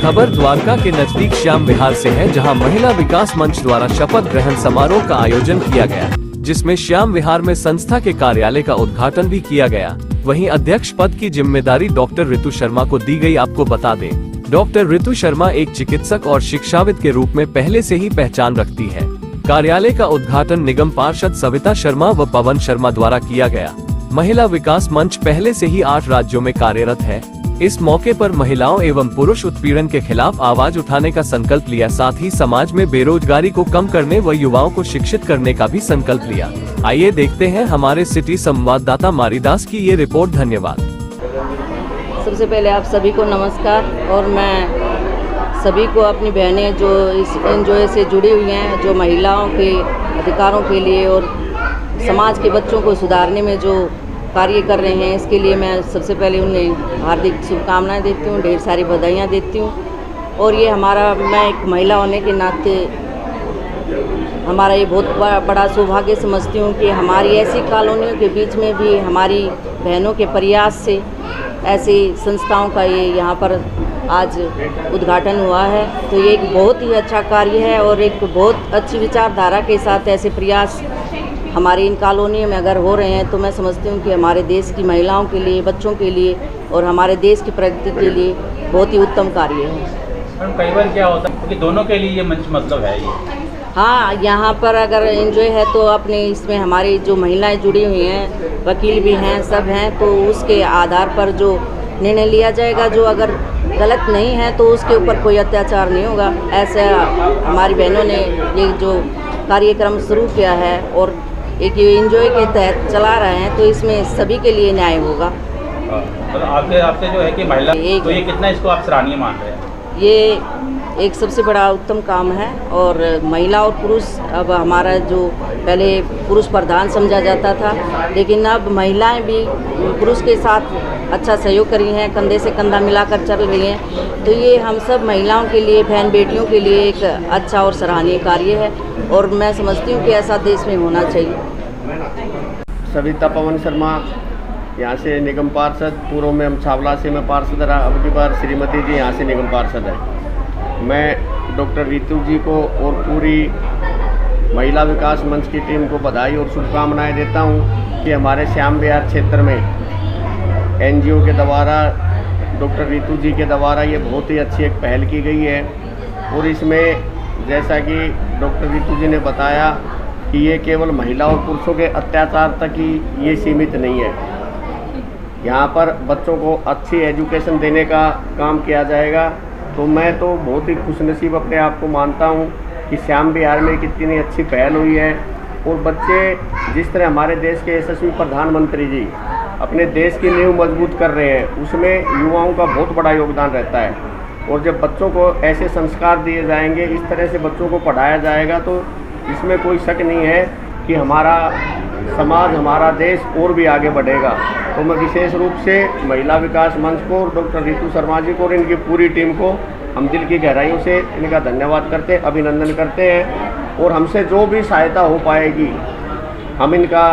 खबर द्वारका के नजदीक श्याम विहार से है, जहां महिला विकास मंच द्वारा शपथ ग्रहण समारोह का आयोजन किया गया, जिसमें श्याम विहार में संस्था के कार्यालय का उद्घाटन भी किया गया। वहीं अध्यक्ष पद की जिम्मेदारी डॉक्टर ऋतु शर्मा को दी गई। आपको बता दें, डॉक्टर ऋतु शर्मा एक चिकित्सक और शिक्षाविद के रूप में पहले से ही पहचान रखती है। कार्यालय का उद्घाटन निगम पार्षद सविता शर्मा व पवन शर्मा द्वारा किया गया। महिला विकास मंच पहले से ही 8 राज्यों में कार्यरत है। इस मौके पर महिलाओं एवं पुरुष उत्पीड़न के खिलाफ आवाज उठाने का संकल्प लिया, साथ ही समाज में बेरोजगारी को कम करने व युवाओं को शिक्षित करने का भी संकल्प लिया। आइए देखते हैं हमारे सिटी संवाददाता मारीदास की ये रिपोर्ट। धन्यवाद। सबसे पहले आप सभी को नमस्कार, और मैं सभी को अपनी बहनें जो इस एनजीओ से जुड़ी हुई हैं, जो महिलाओं के अधिकारों के लिए और समाज के बच्चों को सुधारने में जो कार्य कर रहे हैं, इसके लिए मैं सबसे पहले उन्हें हार्दिक शुभकामनाएं देती हूँ, ढेर सारी बधाइयाँ देती हूँ। और ये मैं एक महिला होने के नाते हमारा ये बहुत बड़ा सौभाग्य समझती हूँ कि हमारी ऐसी कॉलोनियों के बीच में भी हमारी बहनों के प्रयास से ऐसी संस्थाओं का ये यहाँ पर आज उद्घाटन हुआ है। तो ये एक बहुत ही अच्छा कार्य है और एक बहुत अच्छी विचारधारा के साथ ऐसे प्रयास हमारी इन कॉलोनियों में अगर हो रहे हैं, तो मैं समझती हूँ कि हमारे देश की महिलाओं के लिए, बच्चों के लिए और हमारे देश की प्रगति के लिए बहुत ही उत्तम कार्य है। कई बार क्या होता है क्योंकि दोनों के लिए ये मंच मतलब है ये। हाँ, यहाँ पर अगर एनजीओ है तो अपने इसमें हमारी जो महिलाएं जुड़ी हुई हैं, वकील भी हैं, सब हैं, तो उसके आधार पर जो निर्णय लिया जाएगा, जो अगर गलत नहीं है तो उसके ऊपर कोई अत्याचार नहीं होगा। ऐसा हमारी बहनों ने ये जो कार्यक्रम शुरू किया है और एक एनजीओ के तहत चला रहे हैं, तो इसमें सभी के लिए न्याय होगा। तो आपके जो है कि महिला, तो ये कितना इसको आप सराहनीय मान रहे हैं? ये एक सबसे बड़ा उत्तम काम है। और महिला और पुरुष, अब हमारा जो पहले पुरुष प्रधान समझा जाता था, लेकिन अब महिलाएं भी पुरुष के साथ अच्छा सहयोग कर रही हैं, कंधे से कंधा मिलाकर चल रही हैं। तो ये हम सब महिलाओं के लिए, बहन बेटियों के लिए एक अच्छा और सराहनीय कार्य है, और मैं समझती हूँ कि ऐसा देश में होना चाहिए। सविता पवन शर्मा, यहाँ से निगम पार्षद। पूर्व में हम छावला से मैं पार्षद रहा, अब की बार श्रीमती जी यहाँ से निगम पार्षद है। मैं डॉक्टर ऋतु जी को और पूरी महिला विकास मंच की टीम को बधाई और शुभकामनाएं देता हूँ कि हमारे श्याम विहार क्षेत्र में एनजीओ के द्वारा, डॉक्टर ऋतु जी के द्वारा ये बहुत ही अच्छी एक पहल की गई है। और इसमें जैसा कि डॉक्टर ऋतु जी ने बताया कि ये केवल महिला और पुरुषों के अत्याचार तक ही ये सीमित नहीं है। यहाँ पर बच्चों को अच्छी एजुकेशन देने का काम किया जाएगा। तो मैं तो बहुत ही खुशनसीब अपने आप को मानता हूँ कि श्याम विहार में कितनी अच्छी पहल हुई है। और बच्चे जिस तरह हमारे देश के यशस्वी प्रधानमंत्री जी अपने देश की नींव मजबूत कर रहे हैं, उसमें युवाओं का बहुत बड़ा योगदान रहता है। और जब बच्चों को ऐसे संस्कार दिए जाएंगे, इस तरह से बच्चों को पढ़ाया जाएगा, तो इसमें कोई शक नहीं है कि हमारा समाज, हमारा देश और भी आगे बढ़ेगा। तो मैं विशेष रूप से महिला विकास मंच को और डॉक्टर ऋतु शर्मा जी को और इनकी पूरी टीम को हम दिल की गहराइयों से इनका धन्यवाद करते हैं, अभिनंदन करते हैं। और हमसे जो भी सहायता हो पाएगी, हम इनका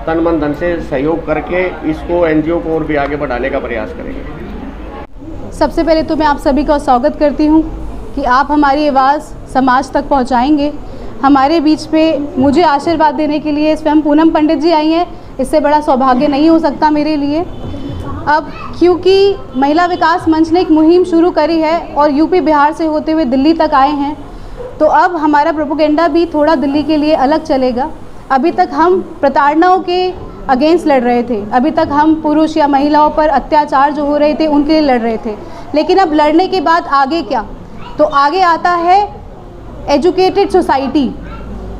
तन मन धन से सहयोग करके इसको एनजीओ को और भी आगे बढ़ाने का प्रयास करेंगे। सबसे पहले तो मैं आप सभी का स्वागत करती हूँ कि आप हमारी आवाज़ समाज तक पहुँचाएंगे। हमारे बीच में मुझे आशीर्वाद देने के लिए स्वयं पूनम पंडित जी आई हैं। इससे बड़ा सौभाग्य नहीं हो सकता मेरे लिए। अब क्योंकि महिला विकास मंच ने एक मुहिम शुरू करी है और यूपी बिहार से होते हुए दिल्ली तक आए हैं, तो अब हमारा प्रोपेगेंडा भी थोड़ा दिल्ली के लिए अलग चलेगा। अभी तक हम प्रताड़नाओं के अगेंस्ट लड़ रहे थे, अभी तक हम पुरुष या महिलाओं पर अत्याचार जो हो रहे थे उनके लिए लड़ रहे थे, लेकिन अब लड़ने के बाद आगे क्या? तो आगे आता है एजुकेटेड सोसाइटी,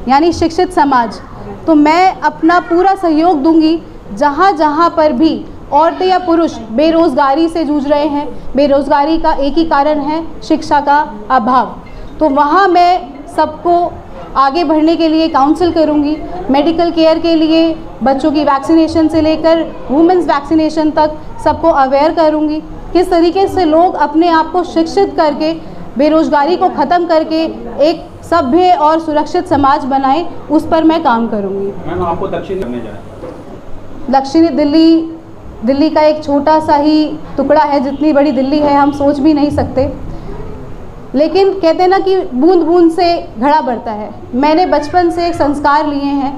यानी शिक्षित समाज। तो मैं अपना पूरा सहयोग दूंगी जहाँ जहाँ पर भी औरतें या पुरुष बेरोज़गारी से जूझ रहे हैं। बेरोज़गारी का एक ही कारण है शिक्षा का अभाव। तो वहाँ मैं सबको आगे बढ़ने के लिए काउंसिल करूँगी। मेडिकल केयर के लिए बच्चों की वैक्सीनेशन से लेकर वुमेन्स वैक्सीनेशन तक सबको अवेयर करूँगी। किस तरीके से लोग अपने आप को शिक्षित करके बेरोज़गारी को ख़त्म करके एक सभ्य और सुरक्षित समाज बनाएं, उस पर मैं काम करूँगी। मैम, आपको दक्षिणी दिल्ली का एक छोटा सा ही टुकड़ा है, जितनी बड़ी दिल्ली है हम सोच भी नहीं सकते। लेकिन कहते हैं ना कि बूंद बूंद से घड़ा भरता है। मैंने बचपन से एक संस्कार लिए हैं,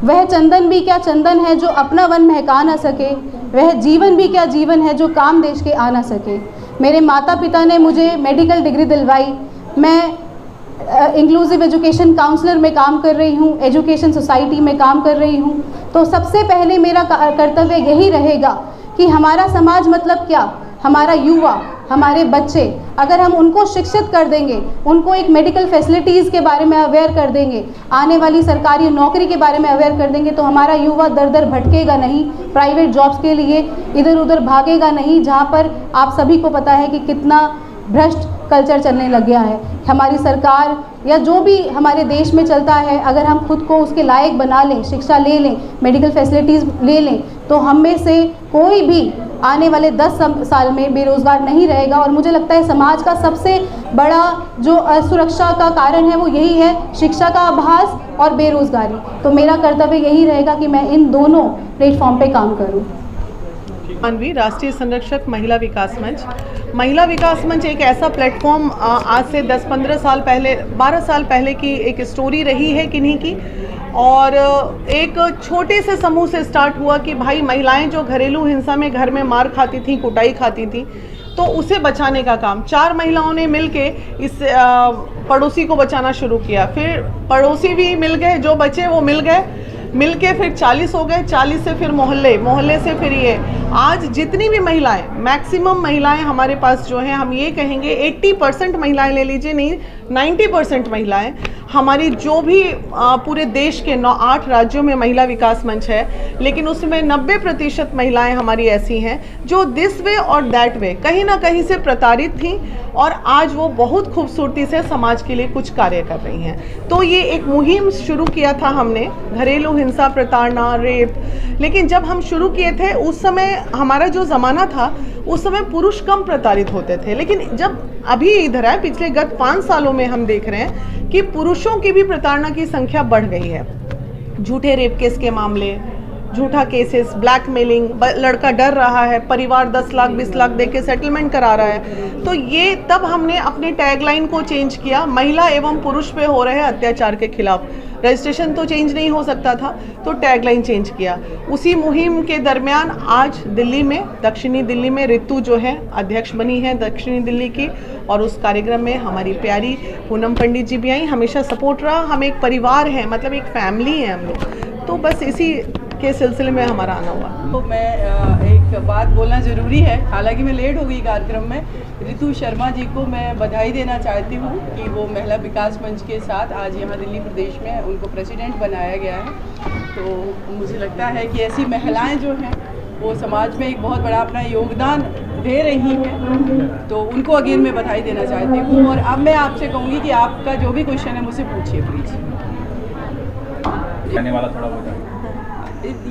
वह चंदन भी क्या चंदन है जो अपना वन महका ना सके, वह जीवन भी क्या जीवन है जो काम देश के आ ना सके। मेरे माता पिता ने मुझे मेडिकल डिग्री दिलवाई, मैं इंक्लूसिव एजुकेशन काउंसलर में काम कर रही हूँ, एजुकेशन सोसाइटी में काम कर रही हूँ। तो सबसे पहले मेरा कर्तव्य यही रहेगा कि हमारा समाज मतलब क्या, हमारा युवा, हमारे बच्चे, अगर हम उनको शिक्षित कर देंगे, उनको एक मेडिकल फैसिलिटीज़ के बारे में अवेयर कर देंगे, आने वाली सरकारी नौकरी के बारे में अवेयर कर देंगे, तो हमारा युवा दर दर भटकेगा नहीं, प्राइवेट जॉब्स के लिए इधर उधर भागेगा नहीं, जहाँ पर आप सभी को पता है कि कितना भ्रष्ट कल्चर चलने लग गया है। हमारी सरकार या जो भी हमारे देश में चलता है, अगर हम खुद को उसके लायक बना लें, शिक्षा ले लें, मेडिकल फैसिलिटीज़ ले लें, तो हम में से कोई भी आने वाले 10 साल में बेरोज़गार नहीं रहेगा। और मुझे लगता है समाज का सबसे बड़ा जो असुरक्षा का कारण है वो यही है, शिक्षा का अभाव और बेरोज़गारी। तो मेरा कर्तव्य यही रहेगा कि मैं इन दोनों प्लेटफॉर्म पे काम करूँ। मानवी राष्ट्रीय संरक्षक महिला विकास मंच। महिला विकास मंच एक ऐसा प्लेटफॉर्म आज से 10-15 साल पहले, 12 साल पहले की एक स्टोरी रही है किन्हीं की, और एक छोटे से समूह से स्टार्ट हुआ कि भाई महिलाएं जो घरेलू हिंसा में घर में मार खाती थी, कुटाई खाती थी, तो उसे बचाने का काम 4 महिलाओं ने मिलके इस पड़ोसी को बचाना शुरू किया। फिर पड़ोसी भी मिल गए, जो बचे वो मिल गए, मिलके फिर 40 हो गए, 40 से फिर मोहल्ले, मोहल्ले से फिर ये। आज जितनी भी महिलाएं, मैक्सिमम महिलाएं हमारे पास जो हैं, हम ये कहेंगे 80% महिलाएं ले लीजिए, नहीं 90% महिलाएं हमारी जो भी पूरे देश के 8 राज्यों में महिला विकास मंच है, लेकिन उसमें 90% महिलाएं हमारी ऐसी हैं जो दिस वे और दैट वे कहीं ना कहीं से प्रताड़ित थीं, और आज वो बहुत खूबसूरती से समाज के लिए कुछ कार्य कर रही हैं। तो ये एक मुहिम शुरू किया था हमने, घरेलू हिंसा, प्रताड़ना, रेप। लेकिन जब हम शुरू किए थे उस समय हमारा जो ज़माना था, उस समय पुरुष कम प्रताड़ित होते थे। लेकिन जब अभी इधर आए, पिछले गत 5 सालों में हम देख रहे हैं कि पुरुषों की भी प्रताड़ना की संख्या बढ़ गई है। झूठे रेप केस के मामले, झूठा केसेस, ब्लैकमेलिंग, लड़का डर रहा है, परिवार 10 लाख 20 लाख दे के सेटलमेंट करा रहा है। तो ये तब हमने अपने टैगलाइन को चेंज किया, महिला एवं पुरुष पे हो रहे अत्याचार के खिलाफ। रजिस्ट्रेशन तो चेंज नहीं हो सकता था, तो टैगलाइन चेंज किया। उसी मुहिम के दरमियान आज दिल्ली में, दक्षिणी दिल्ली में रितु जो है अध्यक्ष बनी है दक्षिणी दिल्ली की, और उस कार्यक्रम में हमारी प्यारी पूनम पंडित जी भी आई। हमेशा सपोर्ट रहा, हम एक परिवार हैं, मतलब एक फैमिली है हम लोग। तो बस इसी के सिलसिले में हमारा आना हुआ। तो मैं एक बात बोलना ज़रूरी है, हालांकि मैं लेट हो गई कार्यक्रम में। रितु शर्मा जी को मैं बधाई देना चाहती हूँ कि वो महिला विकास मंच के साथ आज यहाँ दिल्ली प्रदेश में उनको प्रेसिडेंट बनाया गया है। तो मुझे लगता है कि ऐसी महिलाएं जो हैं वो समाज में एक बहुत बड़ा अपना योगदान दे रही हैं, तो उनको अगेन मैं बधाई देना चाहती हूँ। और अब मैं आपसे कहूँगी कि आपका जो भी क्वेश्चन है मुझसे पूछिए प्लीज़।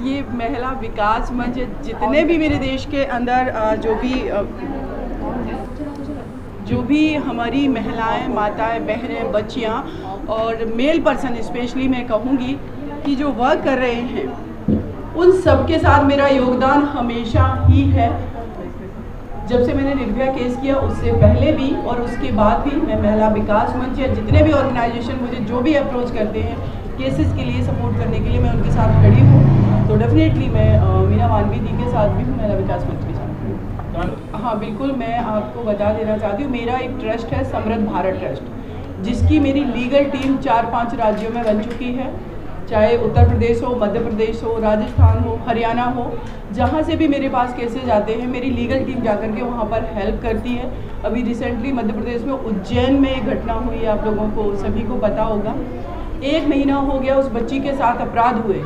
ये महिला विकास मंच जितने भी मेरे देश के अंदर जो भी हमारी महिलाएं, माताएं, बहनें, बच्चियां और मेल पर्सन स्पेशली मैं कहूँगी कि जो वर्क कर रहे हैं, उन सब के साथ मेरा योगदान हमेशा ही है। जब से मैंने निर्भया केस किया उससे पहले भी और उसके बाद भी मैं महिला विकास मंच या जितने भी ऑर्गेनाइजेशन मुझे जो भी अप्रोच करते हैं केसेस के लिए सपोर्ट करने के लिए, मैं उनके साथ खड़ी हूँ। तो डेफिनेटली मैं मीना मानवी जी के साथ भी हूँ, महिला विकास मंच के साथ। हाँ बिल्कुल, मैं आपको बता देना चाहती हूँ, मेरा एक ट्रस्ट है समृद्ध भारत ट्रस्ट, जिसकी मेरी लीगल टीम 4-5 राज्यों में बन चुकी है। चाहे उत्तर प्रदेश हो, मध्य प्रदेश हो, राजस्थान हो, हरियाणा हो, जहाँ से भी मेरे पास केसेज आते हैं मेरी लीगल टीम जाकर के वहाँ पर हेल्प करती है। अभी रिसेंटली मध्य प्रदेश में उज्जैन में एक घटना हुई, आप लोगों को सभी को पता होगा। 1 महीना हो गया उस बच्ची के साथ अपराध हुए,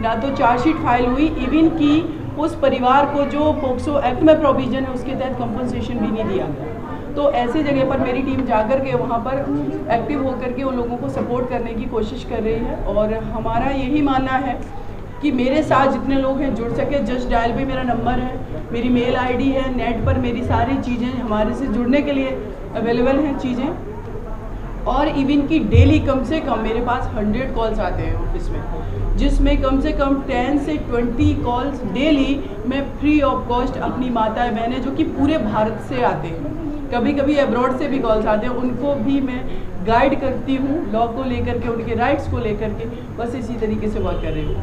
ना तो चार्जशीट फाइल हुई, इवन कि उस परिवार को जो पोक्सो एक्ट में प्रोविज़न है उसके तहत कंपनसेशन भी नहीं दिया गया। तो ऐसी जगह पर मेरी टीम जाकर के वहाँ पर एक्टिव होकर के उन लोगों को सपोर्ट करने की कोशिश कर रही है। और हमारा यही मानना है कि मेरे साथ जितने लोग हैं जुड़ सके। जस्ट डायल पे मेरा नंबर है, मेरी मेल आईडी है, नेट पर मेरी सारी चीज़ें हमारे से जुड़ने के लिए अवेलेबल हैं चीज़ें। और इवन की डेली कम से कम मेरे पास 100 कॉल्स आते हैं ऑफिस में, जिसमें कम से कम 10 से 20 कॉल्स डेली मैं फ्री ऑफ कॉस्ट अपनी माताएं बहनें जो कि पूरे भारत से आते हैं, कभी कभी अब्रॉड से भी कॉल्स आते हैं, उनको भी मैं गाइड करती हूँ लॉ को लेकर के, उनके राइट्स को लेकर के। बस इसी तरीके से वर्क कर रही हूँ।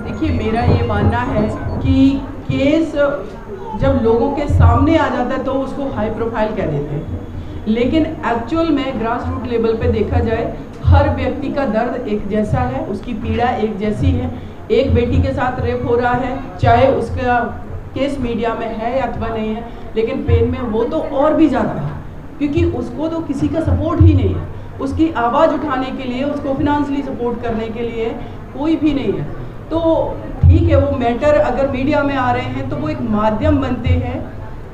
देखिए, मेरा ये मानना है कि केस जब लोगों के सामने आ जाता है तो उसको हाई प्रोफाइल कह देते हैं, लेकिन एक्चुअल में ग्रास रूट लेवल पे देखा जाए हर व्यक्ति का दर्द एक जैसा है, उसकी पीड़ा एक जैसी है। एक बेटी के साथ रेप हो रहा है, चाहे उसका केस मीडिया में है या अथवा नहीं है, लेकिन पेन में वो तो और भी ज़्यादा है, क्योंकि उसको तो किसी का सपोर्ट ही नहीं है। उसकी आवाज़ उठाने के लिए, उसको फिनेंशियली सपोर्ट करने के लिए कोई भी नहीं है। तो ठीक है, वो मैटर अगर मीडिया में आ रहे हैं तो वो एक माध्यम बनते हैं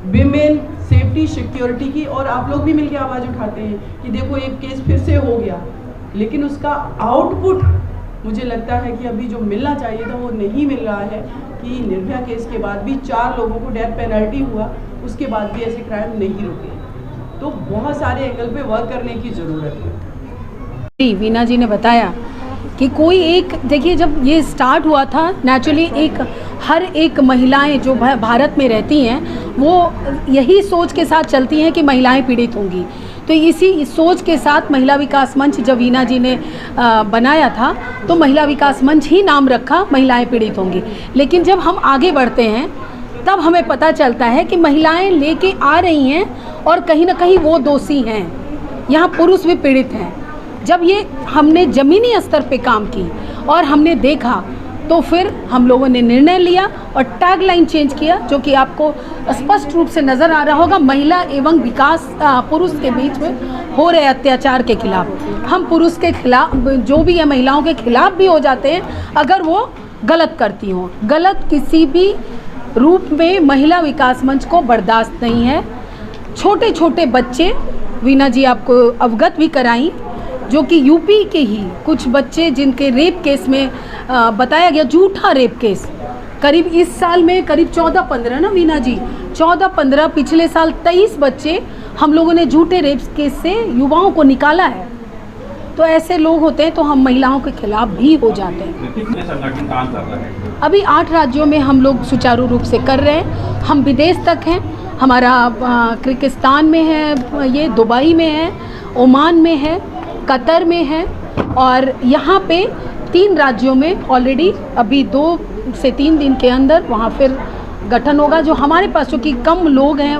विमेन सेफ्टी सिक्योरिटी की, और आप लोग भी मिलकर आवाज़ उठाते हैं कि देखो एक केस फिर से हो गया, लेकिन उसका आउटपुट मुझे लगता है कि अभी जो मिलना चाहिए था वो नहीं मिल रहा है। कि निर्भया केस के बाद भी 4 लोगों को डेथ पेनल्टी हुआ, उसके बाद भी ऐसे क्राइम नहीं रुके। तो बहुत सारे एंगल पे वर्क करने की ज़रूरत है। वीना जी ने बताया कि कोई एक, देखिए जब ये स्टार्ट हुआ था नेचुरली हर एक महिलाएं जो भारत में रहती हैं वो यही सोच के साथ चलती हैं कि महिलाएं पीड़ित होंगी। तो इसी सोच के साथ महिला विकास मंच जब वीना जी ने बनाया था तो महिला विकास मंच ही नाम रखा, महिलाएं पीड़ित होंगी। लेकिन जब हम आगे बढ़ते हैं तब हमें पता चलता है कि महिलाएं लेके आ रही हैं और कहीं ना कहीं वो दोषी हैं, यहाँ पुरुष भी पीड़ित हैं। जब ये हमने ज़मीनी स्तर पे काम की और हमने देखा तो फिर हम लोगों ने निर्णय लिया और टैगलाइन चेंज किया, जो कि आपको स्पष्ट रूप से नज़र आ रहा होगा, महिला एवं विकास पुरुष के बीच में हो रहे अत्याचार के खिलाफ। हम पुरुष के खिलाफ जो भी है, महिलाओं के खिलाफ भी हो जाते हैं अगर वो गलत करती हों। गलत किसी भी रूप में महिला विकास मंच को बर्दाश्त नहीं है। छोटे छोटे बच्चे, वीना जी आपको अवगत भी कराई, जो कि यूपी के ही कुछ बच्चे जिनके रेप केस में बताया गया, झूठा रेप केस, करीब इस साल में करीब 14-15 ना वीना जी, 14-15, पिछले साल 23 बच्चे हम लोगों ने झूठे रेप केस से युवाओं को निकाला है। तो ऐसे लोग होते हैं तो हम महिलाओं के खिलाफ भी हो जाते हैं। कितने संगठन काम कर रहे हैं? अभी 8 राज्यों में हम लोग सुचारू रूप से कर रहे हैं। हम विदेश तक हैं, हमारा किर्गिस्तान में है, ये दुबई में है, ओमान में है, कतर में है, और यहाँ पे 3 राज्यों में ऑलरेडी अभी 2 से 3 दिन के अंदर वहाँ फिर गठन होगा। जो हमारे पास चूँकि कम लोग हैं,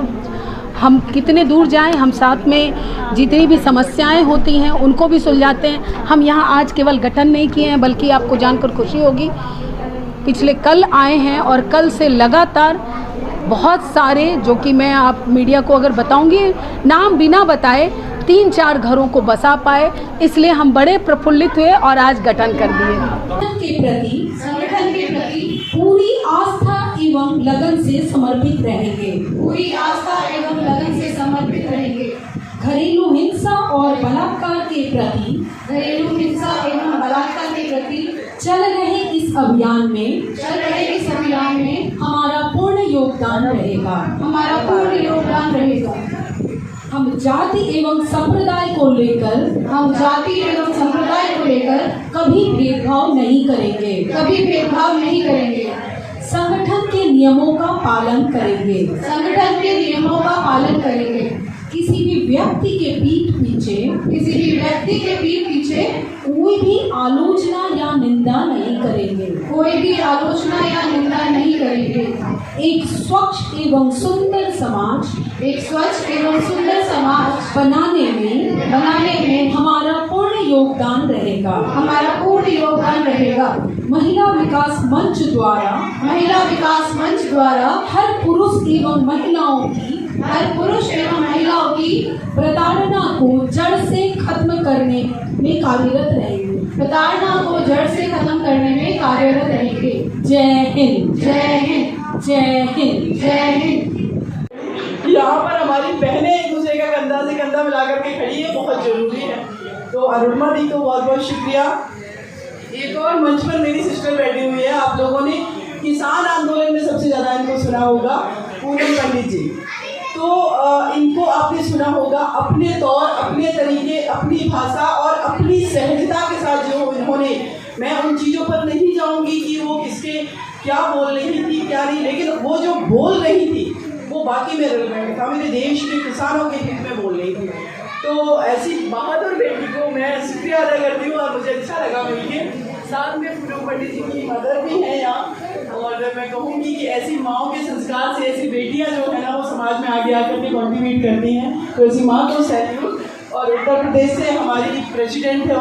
हम कितने दूर जाएं, हम साथ में जितनी भी समस्याएं होती हैं उनको भी सुलझाते हैं। हम यहाँ आज केवल गठन नहीं किए हैं, बल्कि आपको जानकर खुशी होगी, पिछले कल आए हैं और कल से लगातार बहुत सारे, जो कि मैं आप मीडिया को अगर बताऊंगी, नाम बिना बताए 3-4 घरों को बसा पाए, इसलिए हम बड़े प्रफुल्लित हुए और आज गठन कर दिए। संगठन के प्रति पूरी आस्था एवं लगन से समर्पित रहेंगे। पूरी आस्था एवं लगन से समर्पित रहेंगे। घरेलू हिंसा और बलात्कार के प्रति, घरेलू हिंसा एवं बलात्कार के प्रति चल रहे इस अभियान में हमारा पूर्ण योगदान रहेगा। हमारा पूर्ण योगदान रहेगा। हम जाति एवं संप्रदाय को लेकर कभी भेदभाव नहीं करेंगे। संगठन के नियमों का पालन करेंगे। किसी भी व्यक्ति के पीठ पीछे कोई भी आलोचना या निंदा नहीं करेंगे। एक स्वच्छ एवं सुंदर समाज बनाने में हमारा पूर्ण योगदान रहेगा। महिला विकास मंच द्वारा हर पुरुष एवं महिलाओं की प्रताड़ना को जड़ से खत्म करने में कार्यरत रहेंगे। जय हिंद। यहाँ पर हमारी बहनें एक दूसरे का कंधा से कंधा मिला करके खड़ी है, बहुत जरूरी है। तो अरुणिमा दी को बहुत बहुत शुक्रिया। एक और मंच पर मेरी सिस्टर बैठी हुई है, आप लोगों ने किसान आंदोलन में सबसे ज़्यादा इनको सुना होगा, पूनम पंडित जी। तो इनको आपने सुना होगा, अपने तौर, अपने तरीके, अपनी भाषा और अपनी सहजता के साथ जो इन्होंने, मैं उन चीज़ों पर नहीं जाऊंगी कि वो किसके क्या बोल रही थी क्या नहीं, लेकिन वो जो बोल रही थी वो बाकी में रिलेवेंट था, मेरे देश के किसानों के हित में बोल रही थी। तो ऐसी बहादुर बेटी को मैं शुक्रिया अदा करती हूँ और मुझे अच्छा लगा मिलके। साथ में पूनम पंडित जी की मदर भी है यहाँ, और मैं कहूँगी कि ऐसी माँओं के संस्कार से ऐसी बेटियाँ जो है ना वो समाज में आगे आकर के कॉन्ट्रीब्यूट करती हैं, तो ऐसी माँ को सैल्यूट। और उत्तर प्रदेश से हमारी प्रेसिडेंट है